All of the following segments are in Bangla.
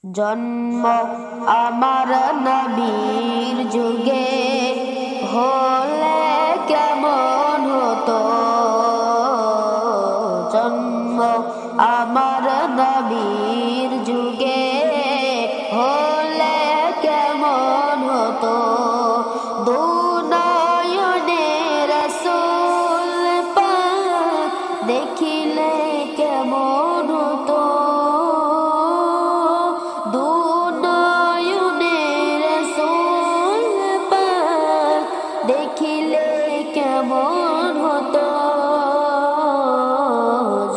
জন্ম আমার নবীর যুগে হলে কেমন হতো। জন্ম আমার নবীর যুগে হলে কেমন হতো। দুনয়নে রাসূল পাক দেখিলে কেমন হতো। দুনয়নে রাসূল পাক দেখিলে কেমন হতো।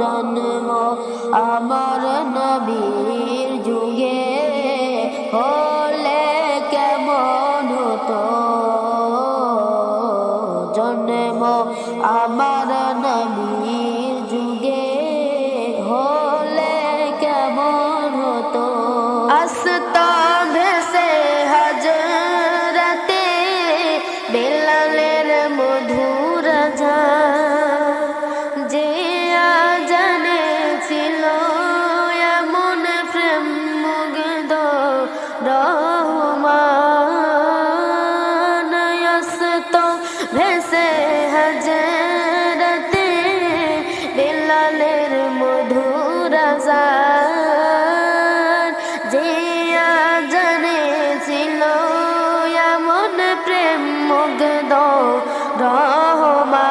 জন্ম আমার নবীর যুগে হলে কেমন হতো। জন্ম আমার নবীর যুগে হলে কেমন হতো। আসতা ভেসে হযরতে বেলালের মধুর আযান, যে আযানে ছিল এমন প্রেম মুগ্ধ রহমান। আসতা ভেসে হযরতে বেলালের মধুর আযান, যে আযানে ছিল এমন প্রেম মুগ্ধ রহমান।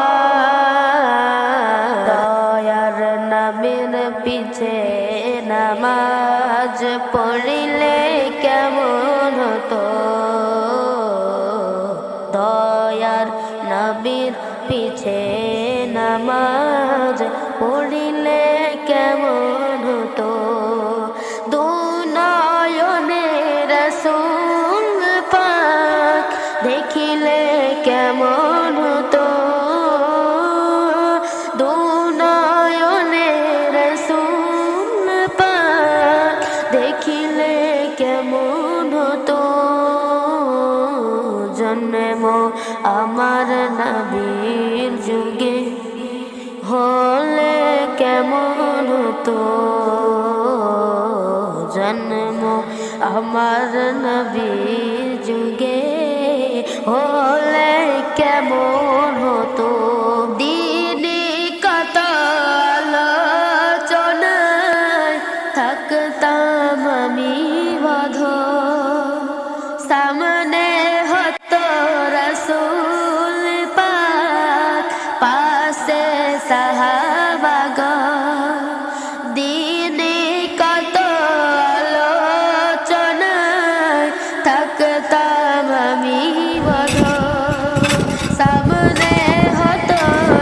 দয়ার নামের পিছে নামাজ পড়িলে কেমন হতো। দয়ার নবীর পিছে নামাজ পড়িলে কেমন হতো। দুনয়নে রাসূল পাক দেখিলে কেমন হতো। দুনয়নে রাসূল পাক দেখিলে কেমন হতো। জন্ম আমার নবীর যুগে হলে কেমন হতো। জন্ম আমার নবীর যুগে হলে কেমন হতো। দিনে কত আলোচনায় থাকতাম আমি বাঁধ, সামনে হতো রাসূল পাক, পাশে সাহাবাগণ। দিনে কত আলোচনায় থাকতাম আমি বাঁধ, সামনে হতো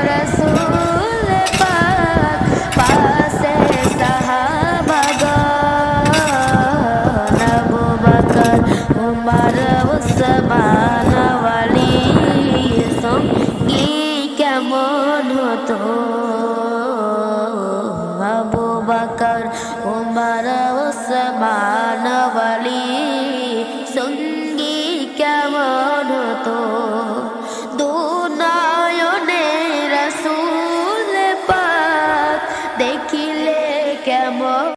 রাসূল পাক, পাশে সাহাবাগণ। আবু বকর উমর উসমান আলী সঙ্গী কেমন হতো।